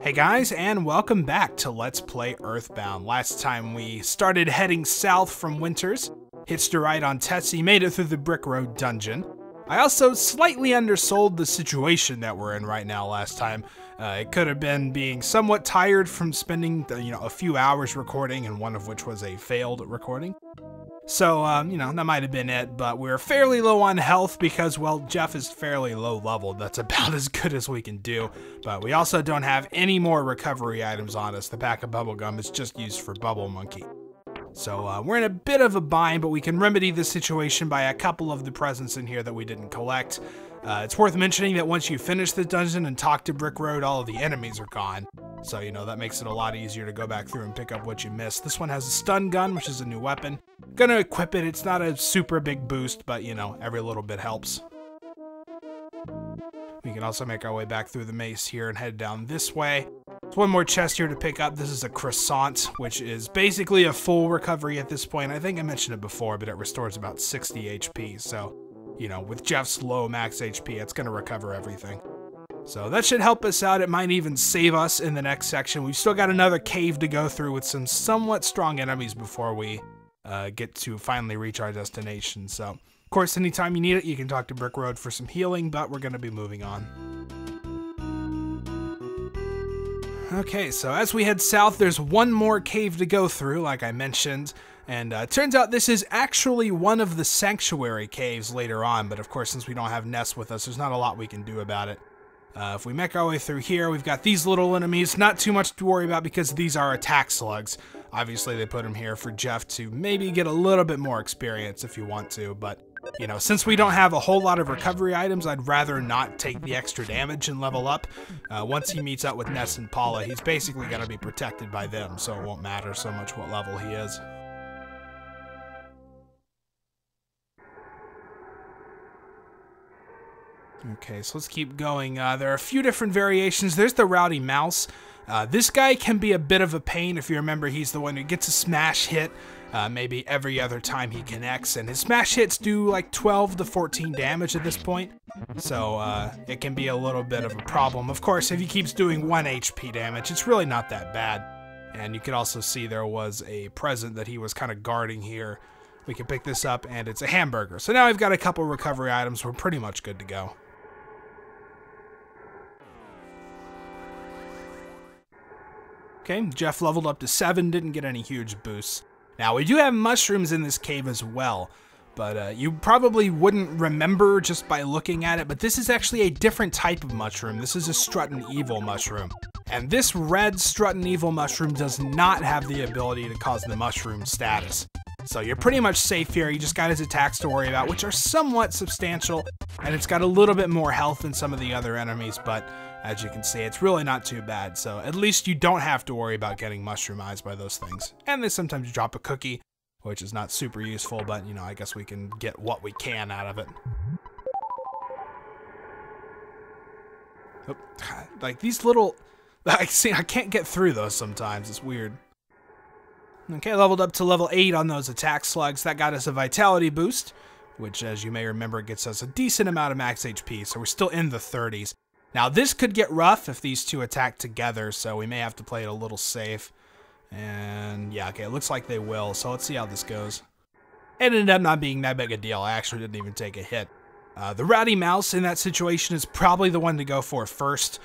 Hey guys, and welcome back to Let's Play EarthBound. Last time we started heading south from Winters, hitched a ride on Tessie, made it through the Brick Road dungeon. I also slightly undersold the situation that we're in right now last time. It could have been being somewhat tired from spending a few hours recording, and one of which was a failed recording. So, that might have been it, but we're fairly low on health because, well, Jeff is fairly low level. That's about as good as we can do, but we also don't have any more recovery items on us. The pack of bubblegum is just used for Bubble Monkey. So, we're in a bit of a bind, but we can remedy the situation by a couple of the presents in here that we didn't collect. It's worth mentioning that once you finish the dungeon and talk to Brick Road, all of the enemies are gone. So, that makes it a lot easier to go back through and pick up what you missed. This one has a stun gun, which is a new weapon. Gonna equip it. It's not a super big boost, but, every little bit helps. We can also make our way back through the maze here and head down this way. There's one more chest here to pick up. This is a croissant, which is basically a full recovery at this point. I think I mentioned it before, but it restores about 60 HP. So, with Jeff's low max HP, it's gonna recover everything. So that should help us out. It might even save us in the next section. We've still got another cave to go through with some somewhat strong enemies before we get to finally reach our destination. So, of course, anytime you need it, you can talk to Brick Road for some healing, but we're going to be moving on. Okay, so as we head south, there's one more cave to go through, like I mentioned. And it turns out this is actually one of the sanctuary caves later on, but of course, since we don't have Ness with us, there's not a lot we can do about it. If we make our way through here, we've got these little enemies. Not too much to worry about because these are attack slugs. Obviously, they put them here for Jeff to maybe get a little bit more experience if you want to. But, since we don't have a whole lot of recovery items, I'd rather not take the extra damage and level up. Once he meets up with Ness and Paula, he's basically going to be protected by them, so it won't matter so much what level he is. Okay, so let's keep going. There are a few different variations. There's the Rowdy Mouse. This guy can be a bit of a pain. If you remember, he's the one who gets a smash hit maybe every other time he connects, and his smash hits do like 12 to 14 damage at this point, so it can be a little bit of a problem. Of course, if he keeps doing 1 HP damage, it's really not that bad. And you can also see there was a present that he was kind of guarding here. We can pick this up, and it's a hamburger. So now we've got a couple recovery items. We're pretty much good to go. Okay, Jeff leveled up to 7, didn't get any huge boosts. Now, we do have mushrooms in this cave as well, but you probably wouldn't remember just by looking at it, but this is actually a different type of mushroom. This is a Strutting Evil mushroom. And this red Strutting Evil mushroom does not have the ability to cause the mushroom status. So you're pretty much safe here. You just got his attacks to worry about, which are somewhat substantial, and it's got a little bit more health than some of the other enemies, but as you can see, it's really not too bad. So at least you don't have to worry about getting mushroomized by those things. And they sometimes drop a cookie, which is not super useful, but I guess we can get what we can out of it. Oh, like these little, I can't get through those sometimes. It's weird. Okay, leveled up to level 8 on those attack slugs. That got us a vitality boost, which, as you may remember, gets us a decent amount of max HP, so we're still in the 30s. Now, this could get rough if these two attack together, so we may have to play it a little safe. And, yeah, okay, it looks like they will, so let's see how this goes. It ended up not being that big a deal. I actually didn't even take a hit. The Rowdy Mouse in that situation is probably the one to go for first,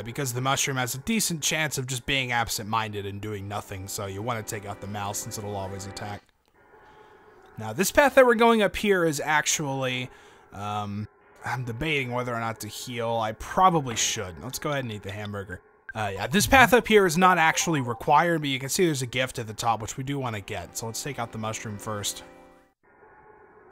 because the mushroom has a decent chance of just being absent-minded and doing nothing, so you want to take out the mouse since it'll always attack. Now, this path that we're going up here is actually, I'm debating whether or not to heal. I probably should. Let's go ahead and eat the hamburger. Yeah, this path up here is not actually required, but you can see there's a gift at the top, which we do want to get, so let's take out the mushroom first.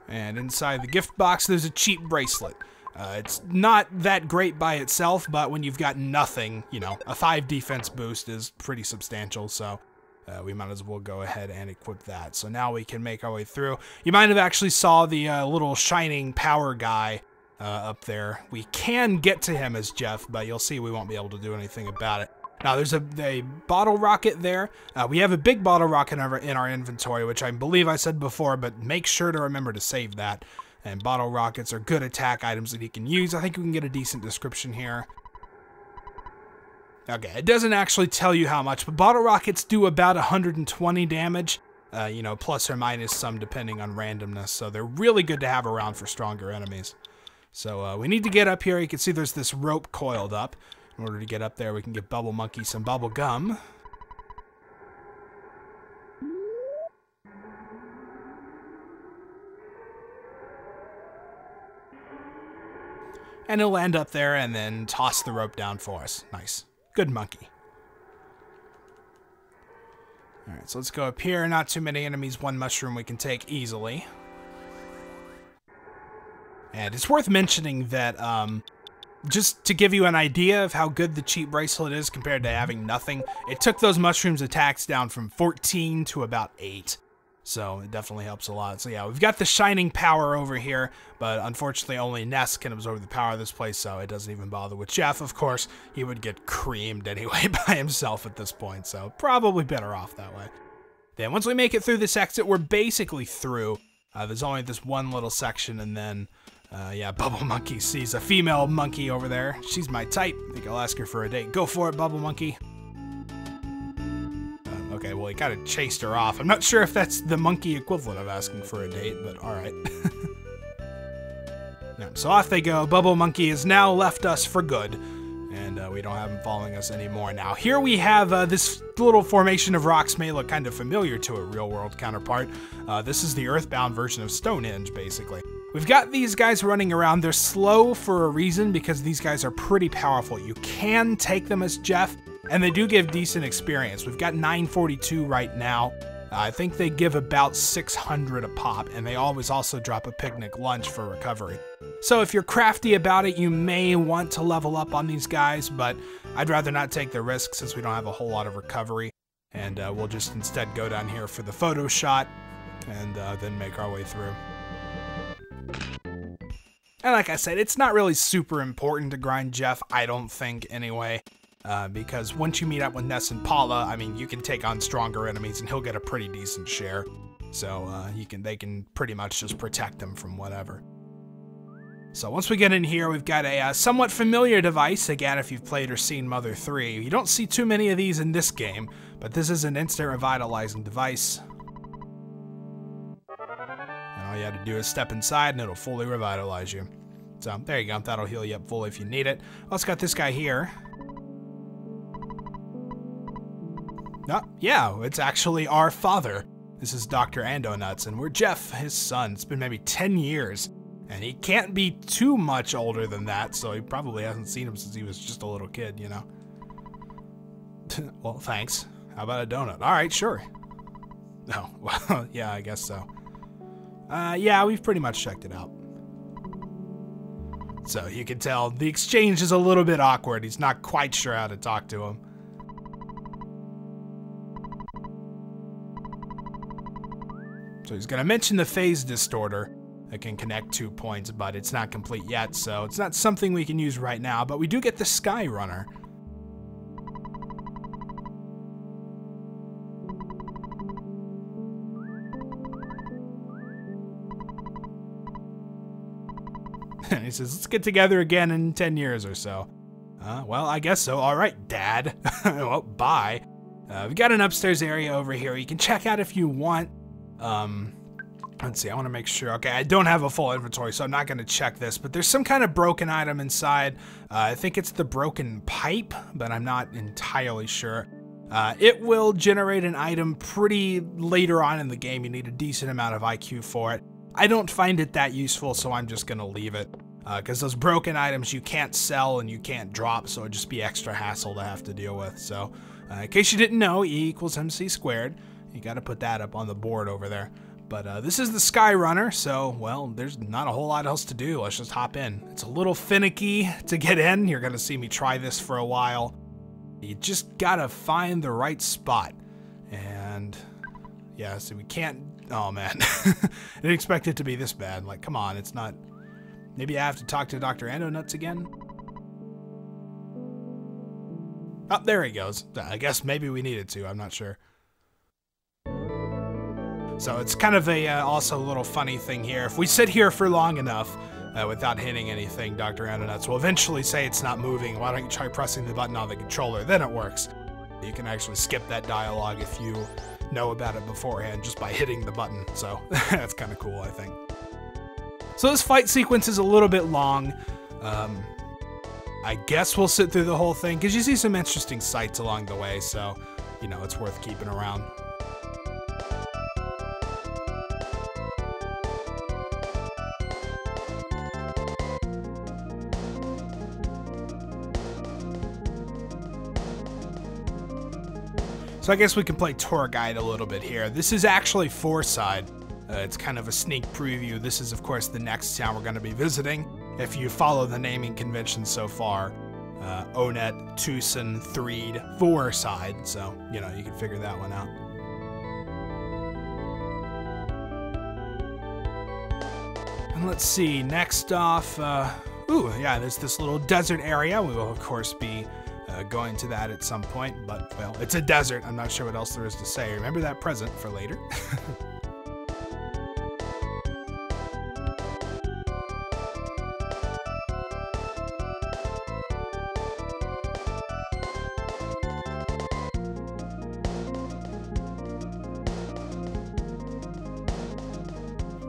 And inside the gift box, there's a cheap bracelet. It's not that great by itself, but when you've got nothing, a 5 defense boost is pretty substantial, so we might as well go ahead and equip that. So now we can make our way through. You might have actually saw the little shining power guy up there. We can get to him as Jeff, but you'll see we won't be able to do anything about it. Now, there's a bottle rocket there. We have a big bottle rocket in our inventory, which I believe I said before, but make sure to remember to save that. And bottle rockets are good attack items that he can use. I think we can get a decent description here. Okay, it doesn't actually tell you how much, but bottle rockets do about 120 damage, you know, plus or minus some depending on randomness, so they're really good to have around for stronger enemies. So we need to get up here. You can see there's this rope coiled up. In order to get up there, we can give Bubble Monkey some bubble gum. And he'll land up there and then toss the rope down for us. Nice. Good monkey. Alright, so let's go up here. Not too many enemies. One mushroom we can take easily. And it's worth mentioning that, just to give you an idea of how good the cheap bracelet is compared to having nothing, it took those mushrooms' attacks down from 14 to about 8. So it definitely helps a lot. So yeah, we've got the shining power over here, but unfortunately only Ness can absorb the power of this place, so it doesn't even bother with Jeff. Of course, he would get creamed anyway by himself at this point, so probably better off that way. Then once we make it through this exit, we're basically through. There's only this one little section, and then, yeah, Bubble Monkey sees a female monkey over there. She's my type. I think I'll ask her for a date. Go for it, Bubble Monkey. Okay, well, he kind of chased her off. I'm not sure if that's the monkey equivalent of asking for a date, but alright. Yeah, so off they go. Bubble Monkey has now left us for good, and we don't have him following us anymore. Now, here we have this little formation of rocks may look kind of familiar to a real-world counterpart. This is the EarthBound version of Stonehenge, basically. We've got these guys running around. They're slow for a reason, because these guys are pretty powerful. You can take them as Jeff, and they do give decent experience. We've got 942 right now. I think they give about 600 a pop, and they always also drop a picnic lunch for recovery. So if you're crafty about it, you may want to level up on these guys, but I'd rather not take the risk since we don't have a whole lot of recovery. And we'll just instead go down here for the photo shot, and then make our way through. And like I said, it's not really super important to grind Jeff, I don't think, anyway. Because once you meet up with Ness and Paula, I mean, you can take on stronger enemies and he'll get a pretty decent share. So they can pretty much just protect him from whatever. So once we get in here, we've got a somewhat familiar device. Again, if you've played or seen Mother 3, you don't see too many of these in this game, but this is an instant revitalizing device. And all you have to do is step inside and it'll fully revitalize you. So there you go, that'll heal you up fully if you need it. Let's got this guy here. Oh, yeah, it's actually our father. This is Dr. Andonuts, and we're Jeff, his son. It's been maybe 10 years, and he can't be too much older than that, so he probably hasn't seen him since he was just a little kid, you know? Well, thanks. How about a donut? All right, sure. Oh, well, yeah, I guess so. Yeah, we've pretty much checked it out. So you can tell the exchange is a little bit awkward. He's not quite sure how to talk to him. So he's going to mention the phase distorter that can connect 2 points, but it's not complete yet, so it's not something we can use right now, but we do get the Sky Runner. And he says, let's get together again in 10 years or so. Well, I guess so. All right, Dad. Well, bye. We've got an upstairs area over here. You can check out if you want. Let's see, I want to make sure. Okay, I don't have a full inventory, so I'm not going to check this, but there's some kind of broken item inside. I think it's the broken pipe, but I'm not entirely sure. It will generate an item pretty later on in the game. You need a decent amount of IQ for it. I don't find it that useful, so I'm just going to leave it. Because those broken items you can't sell and you can't drop, so it'd just be extra hassle to have to deal with. So, in case you didn't know, E equals MC squared. You got to put that up on the board over there. But this is the Sky Runner, so, well, there's not a whole lot else to do. Let's just hop in. It's a little finicky to get in. You're going to see me try this for a while. You just got to find the right spot. And, yeah, so we can't... Oh, man. I didn't expect it to be this bad. Like, come on, it's not... Maybe I have to talk to Dr. Andonuts again? Oh, there he goes. I guess maybe we needed to. I'm not sure. So it's kind of a also a little funny thing here. If we sit here for long enough, without hitting anything, Dr. Andonuts will eventually say it's not moving. Why don't you try pressing the button on the controller? Then it works. You can actually skip that dialogue if you know about it beforehand just by hitting the button. So that's kind of cool, I think. So this fight sequence is a little bit long. I guess we'll sit through the whole thing because you see some interesting sights along the way. So, you know, it's worth keeping around. So I guess we can play tour guide a little bit here. This is actually 4-side. It's kind of a sneak preview. This is, of course, the next town we're going to be visiting. If you follow the naming convention so far, Onet, Tucson, Threed, 4-side. So, you know, you can figure that one out. And let's see, next off, ooh, yeah, there's this little desert area. We will, of course, be going to that at some point, but, well, it's a desert. I'm not sure what else there is to say. Remember that present for later.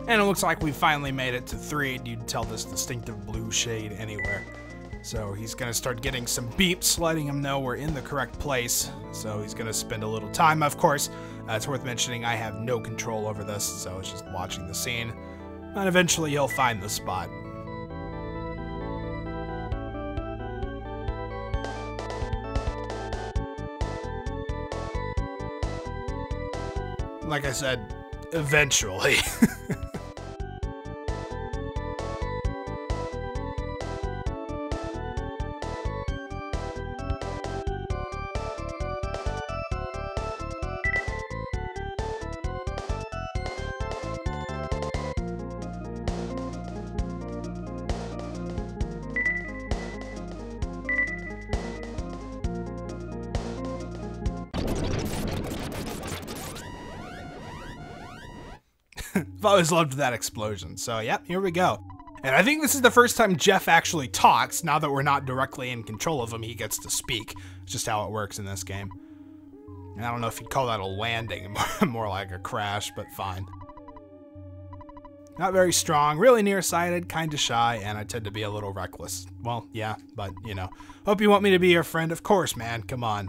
And it looks like we finally made it to 3. You'd tell this distinctive blue shade anywhere. So he's going to start getting some beeps letting him know we're in the correct place. So he's going to spend a little time. Of course, it's worth mentioning I have no control over this, so it's just watching the scene. And eventually he'll find the spot. Like I said, eventually. I've always loved that explosion. So, yep, here we go. And I think this is the first time Jeff actually talks. Now that we're not directly in control of him, he gets to speak. It's just how it works in this game. And I don't know if you'd call that a landing, more like a crash, but fine. Not very strong, really nearsighted, kind of shy, and I tend to be a little reckless. Well, yeah, but, you know. Hope you want me to be your friend. Of course, man. Come on.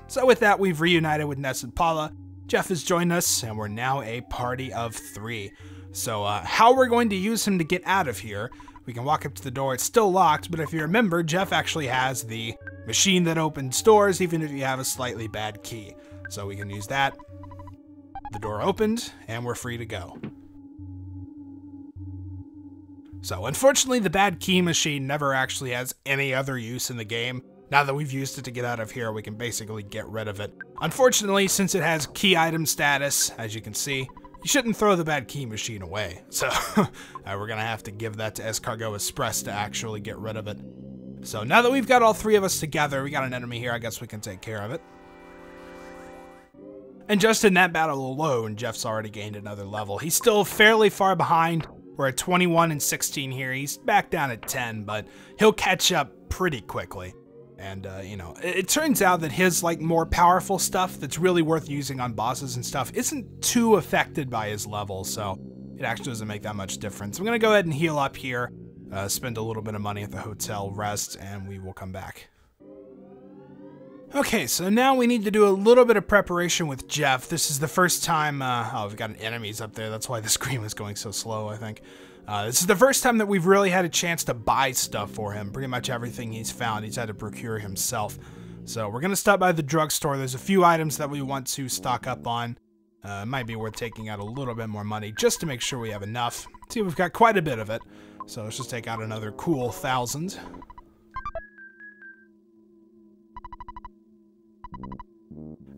So with that, we've reunited with Ness and Paula. Jeff has joined us, and we're now a party of 3. So how we're going to use him to get out of here, we can walk up to the door. It's still locked, but if you remember, Jeff actually has the machine that opens doors, even if you have a slightly bad key. So we can use that. The door opened, and we're free to go. So unfortunately, the bad key machine never actually has any other use in the game. Now that we've used it to get out of here, we can basically get rid of it. Unfortunately, since it has key item status, as you can see, you shouldn't throw the bad key machine away. So we're gonna have to give that to Escargot Express to actually get rid of it. So now that we've got all 3 of us together, we got an enemy here, I guess we can take care of it. And just in that battle alone, Jeff's already gained another level. He's still fairly far behind. We're at 21 and 16 here. He's back down at 10, but he'll catch up pretty quickly. And, you know, it turns out that his, like, more powerful stuff that's really worth using on bosses and stuff isn't too affected by his level, so it actually doesn't make that much difference. I'm going to go ahead and heal up here, spend a little bit of money at the hotel, rest, and we will come back. Okay, so now we need to do a little bit of preparation with Jeff. This is the first time, oh, we've got enemies up there. That's why the screen was going so slow, I think. This is the first time that we've really had a chance to buy stuff for him. Pretty much everything he's found, he's had to procure himself. So we're going to stop by the drugstore. There's a few items that we want to stock up on. It might be worth taking out a little bit more money just to make sure we have enough. See, we've got quite a bit of it. So let's just take out another cool 1,000.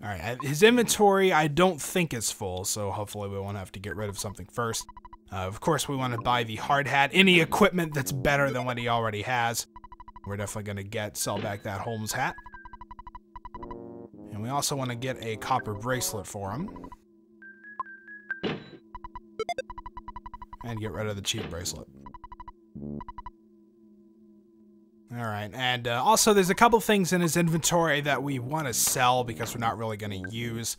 Alright, his inventory I don't think is full, so hopefully we won't have to get rid of something first. Of course, we want to buy the hard hat, any equipment that's better than what he already has. We're definitely going to sell back that Holmes hat. And And we also want to get a copper bracelet for him. And get rid of the cheap bracelet. Alright, and also there's a couple things in his inventory that we want to sell because we're not really going to use.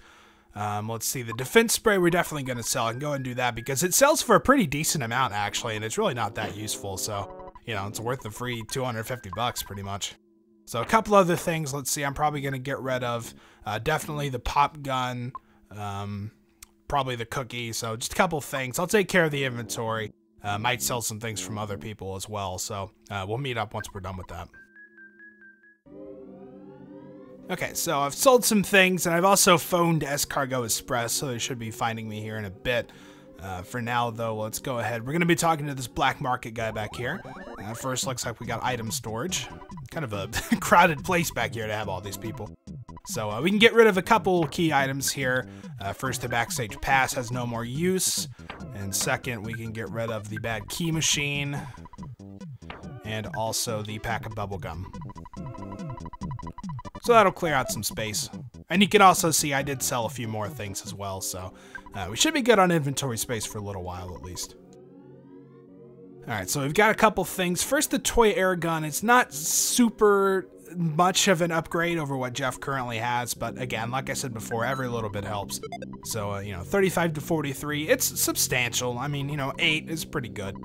Let's see, the defense spray we're definitely going to sell. I can go and do that because it sells for a pretty decent amount actually, and it's really not that useful, so, you know, it's worth the free 250 bucks pretty much. So a couple other things, let's see, I'm probably going to get rid of definitely the pop gun, probably the cookie, so just a couple things. I'll take care of the inventory. Might sell some things from other people as well, so we'll meet up once we're done with that. Okay, so I've sold some things, and I've also phoned Escargot Express, so they should be finding me here in a bit. For now, though, let's go ahead. We're going to be talking to this black market guy back here. First, looks like we got item storage. Kind of a crowded place back here to have all these people. So we can get rid of a couple key items here. First, the backstage pass has no more use. And second, we can get rid of the bad key machine. And also the pack of bubblegum. So that'll clear out some space. And you can also see I did sell a few more things as well, so we should be good on inventory space for a little while at least. Alright, so we've got a couple things. First, the toy air gun. It's not super much of an upgrade over what Jeff currently has, but again, like I said before, every little bit helps. So, you know, 35 to 43, it's substantial. I mean, you know, 8 is pretty good.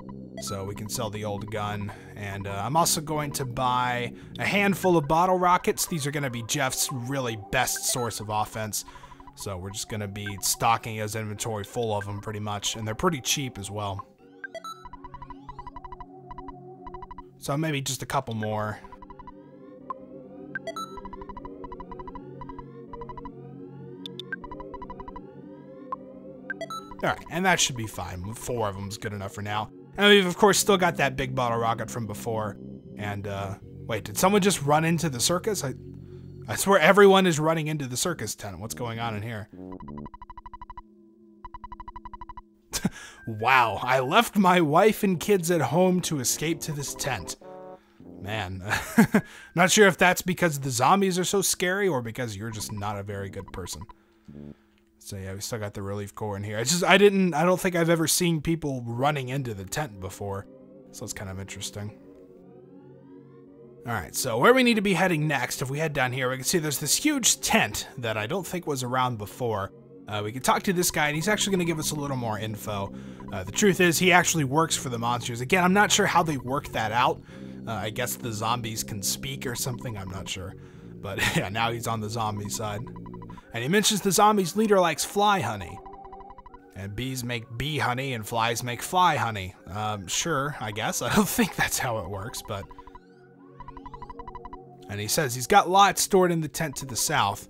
So we can sell the old gun, and I'm also going to buy a handful of bottle rockets. These are going to be Jeff's really best source of offense. So we're just going to be stocking his inventory full of them pretty much, and they're pretty cheap as well. So maybe just a couple more. Alright, and that should be fine. 4 of them is good enough for now. And we've, of course, still got that big bottle rocket from before. And, wait, did someone just run into the circus? I swear everyone is running into the circus tent. What's going on in here? Wow, I left my wife and kids at home to escape to this tent. Man, not sure if that's because the zombies are so scary or because you're just not a very good person. So yeah, we still got the relief corps in here. I don't think I've ever seen people running into the tent before. So it's kind of interesting. Alright, so where we need to be heading next, if we head down here, we can see there's this huge tent that I don't think was around before. We can talk to this guy, and he's actually going to give us a little more info. The truth is, he actually works for the monsters. Again, I'm not sure how they work that out. I guess the zombies can speak or something, I'm not sure. But yeah, now he's on the zombie side. And he mentions the zombies' leader likes fly honey. And bees make bee honey and flies make fly honey. Sure, I guess. I don't think that's how it works, but... And he says he's got lots stored in the tent to the south,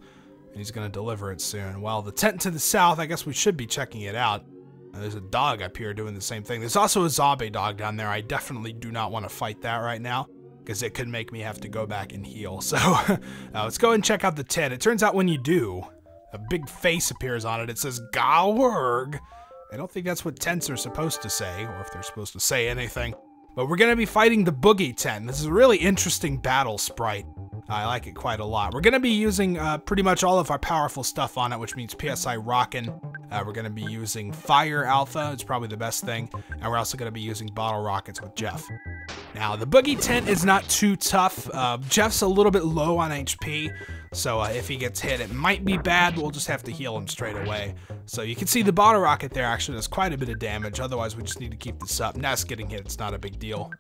and he's going to deliver it soon. Well, the tent to the south, I guess we should be checking it out. There's a dog up here doing the same thing. There's also a zombie dog down there. I definitely do not want to fight that right now, because it could make me have to go back and heal. So let's go and check out the tent. It turns out when you do, a big face appears on it. It says, Gawerg. I don't think that's what tents are supposed to say, or if they're supposed to say anything. But we're going to be fighting the Boogie tent. This is a really interesting battle sprite. I like it quite a lot. We're going to be using pretty much all of our powerful stuff on it, which means PSI rockin'. We're going to be using Fire Alpha. It's probably the best thing. And we're also going to be using bottle rockets with Jeff. Now, the Boogie tent is not too tough. Jeff's a little bit low on HP, so if he gets hit, it might be bad. We'll just have to heal him straight away. So you can see the bottle rocket there actually does quite a bit of damage. Otherwise, we just need to keep this up. Ness getting hit, it's not a big deal.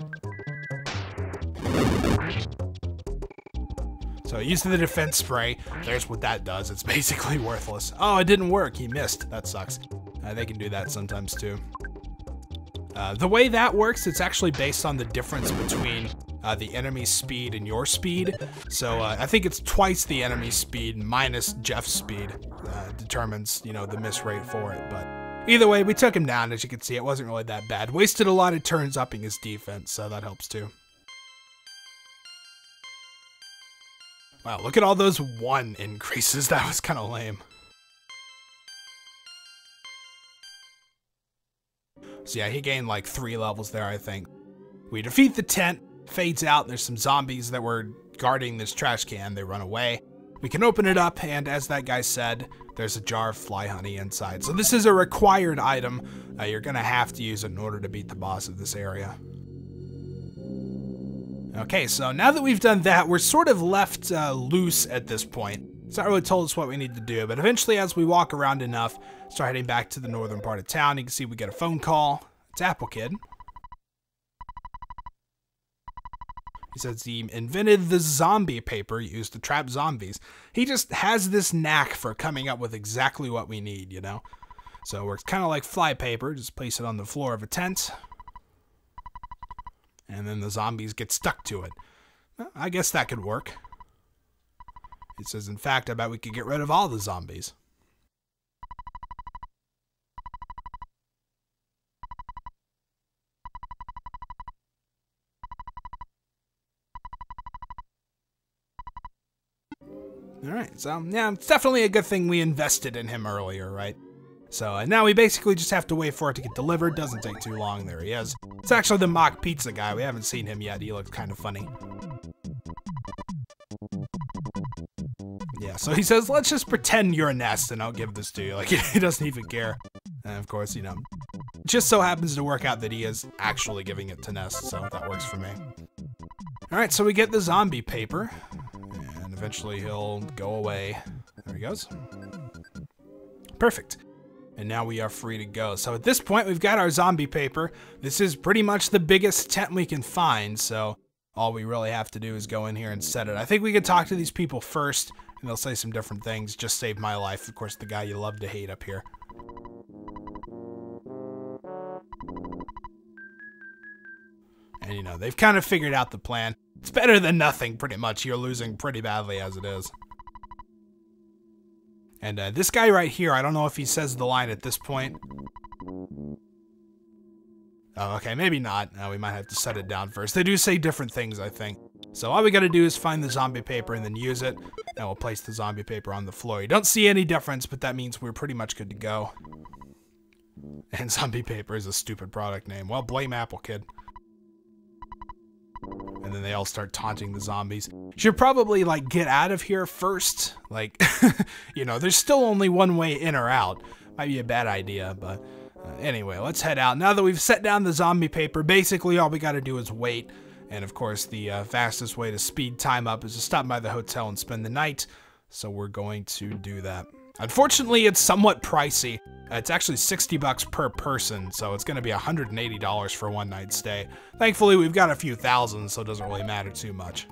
So using the defense spray, there's what that does. It's basically worthless. Oh, it didn't work. He missed. That sucks. They can do that sometimes too. The way that works, it's actually based on the difference between the enemy's speed and your speed. So I think it's twice the enemy's speed minus Jeff's speed determines, you know, the miss rate for it. But either way, we took him down. As you can see, it wasn't really that bad. Wasted a lot of turns upping his defense, so that helps too. Wow, look at all those 1 increases. That was kind of lame. So yeah, he gained like 3 levels there, I think. We defeat the tent, fades out. There's some zombies that were guarding this trash can. They run away. We can open it up, and as that guy said, there's a jar of fly honey inside. So this is a required item. You're gonna have to use it in order to beat the boss of this area. Okay, so now that we've done that, we're sort of left loose at this point. It's not really told us what we need to do, but eventually as we walk around enough, start heading back to the northern part of town, you can see we get a phone call. It's Apple Kid. He says he invented the zombie paper used to trap zombies. He just has this knack for coming up with exactly what we need, you know? So it works kind of like fly paper. Just place it on the floor of a tent. And then the zombies get stuck to it. Well, I guess that could work. He says, in fact, I bet we could get rid of all the zombies. Alright, so yeah, it's definitely a good thing we invested in him earlier, right? So now we basically just have to wait for it to get delivered. Doesn't take too long. There he is. It's actually the mock pizza guy. We haven't seen him yet. He looks kind of funny. Yeah, so he says, let's just pretend you're a nest and I'll give this to you. Like, he doesn't even care. And of course, you know, just so happens to work out that he is actually giving it to Nest, so that works for me. Alright, so we get the zombie paper. And eventually he'll go away. There he goes. Perfect. And now we are free to go. So at this point, we've got our zombie paper. This is pretty much the biggest tent we can find, so all we really have to do is go in here and set it. I think we could talk to these people first, and they'll say some different things. Just saved my life. Of course, the guy you love to hate up here. And, you know, they've kind of figured out the plan. It's better than nothing, pretty much. You're losing pretty badly as it is. And this guy right here, I don't know if he says the line at this point. Oh, okay, maybe not. We might have to set it down first. They do say different things, I think. So all we gotta do is find the zombie paper and then use it. And we'll place the zombie paper on the floor. You don't see any difference, but that means we're pretty much good to go. And zombie paper is a stupid product name. Well, blame Apple Kid. And then they all start taunting the zombies. Should probably, like, get out of here first. Like, you know, there's still only one way in or out. Might be a bad idea, but anyway, let's head out. Now that we've set down the zombie paper, basically all we gotta do is wait. And of course, the fastest way to speed time up is to stop by the hotel and spend the night. So we're going to do that. Unfortunately, it's somewhat pricey. It's actually $60 per person, so it's going to be $180 for a one-night stay. Thankfully, we've got a few thousand, so it doesn't really matter too much.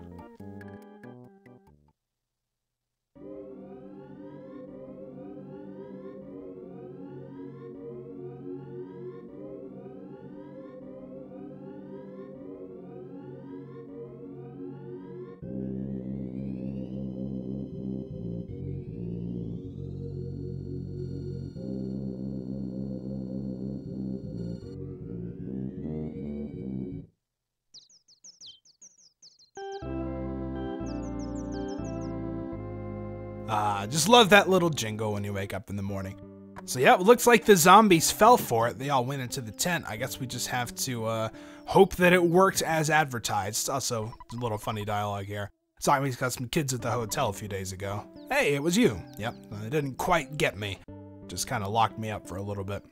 Just love that little jingle when you wake up in the morning. So yeah, it looks like the zombies fell for it. They all went into the tent. I guess we just have to hope that it worked as advertised. Also, a little funny dialogue here. Sorry, we got some kids at the hotel a few days ago. Hey, it was you. Yep, it didn't quite get me. Just kind of locked me up for a little bit.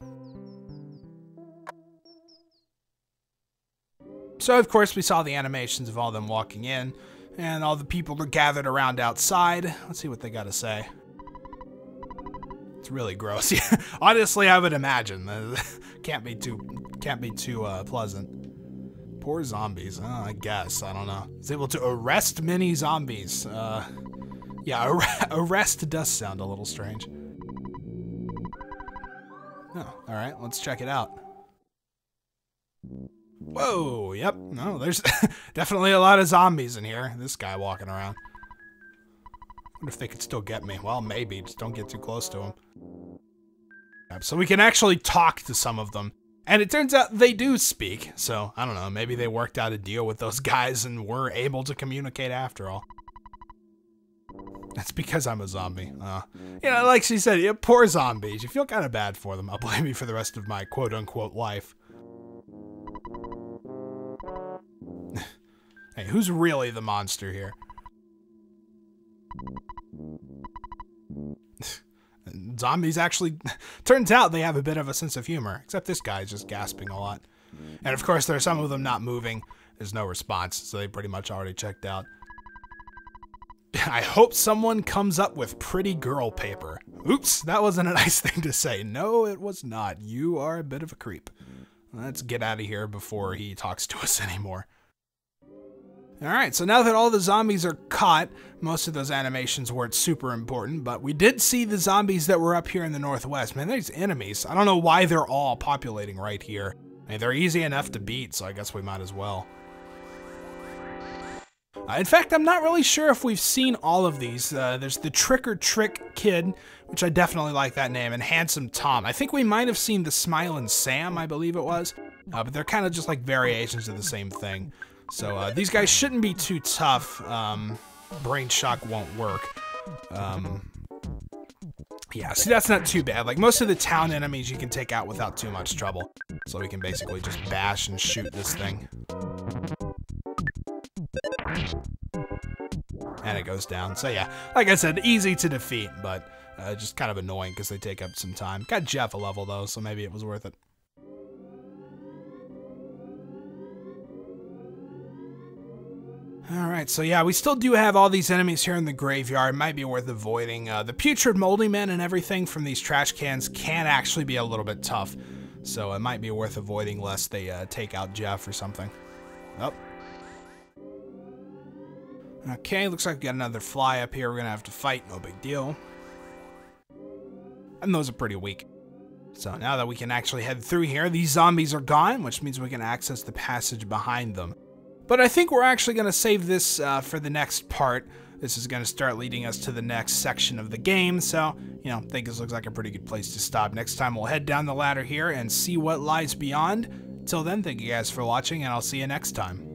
So, of course, we saw the animations of all them walking in. And all the people are gathered around outside. Let's see what they gotta say. It's really gross. Yeah, honestly, I would imagine. Can't be too pleasant. Poor zombies. I guess. I don't know. It's able to arrest many zombies. Yeah, arrest does sound a little strange. Oh, alright, let's check it out. Whoa, yep, no, there's definitely a lot of zombies in here. This guy walking around. Wonder if they could still get me. Well, maybe, just don't get too close to them. Yep, so we can actually talk to some of them. And it turns out they do speak, so I don't know, maybe they worked out a deal with those guys and were able to communicate after all. That's because I'm a zombie. You know, like she said, yeah, poor zombies. You feel kind of bad for them. I'll blame you for the rest of my quote-unquote life. Hey, who's really the monster here? zombies actually, turns out they have a bit of a sense of humor, except this guy is just gasping a lot. And of course, there are some of them not moving. There's no response, so they pretty much already checked out. I hope someone comes up with pretty girl paper. Oops, that wasn't a nice thing to say. No, it was not. You are a bit of a creep. Let's get out of here before he talks to us anymore. Alright, so now that all the zombies are caught, most of those animations weren't super important, but we did see the zombies that were up here in the northwest. Man, these enemies, I don't know why they're all populating right here. I mean, they're easy enough to beat, so I guess we might as well. In fact, I'm not really sure if we've seen all of these. There's the Trick or Trick Kid, which I definitely like that name, and Handsome Tom. I think we might have seen the Smilin' Sam, I believe it was, but they're kind of just like variations of the same thing. So these guys shouldn't be too tough. Brain shock won't work. Yeah, see, that's not too bad. Like, most of the town enemies you can take out without too much trouble. So we can basically just bash and shoot this thing. And it goes down. So yeah, like I said, easy to defeat, but just kind of annoying because they take up some time. Got Jeff a level though, so maybe it was worth it. Alright, so yeah, we still do have all these enemies here in the graveyard. Might be worth avoiding. The putrid moldy men and everything from these trash cans can actually be a little bit tough. So it might be worth avoiding lest they take out Jeff or something. Oh. Okay, looks like we got another fly up here we're gonna have to fight, no big deal. And those are pretty weak. So now that we can actually head through here, these zombies are gone, which means we can access the passage behind them. But I think we're actually gonna save this for the next part. This is gonna start leading us to the next section of the game, so, you know, I think this looks like a pretty good place to stop. Next time we'll head down the ladder here and see what lies beyond. Till then, thank you guys for watching, and I'll see you next time.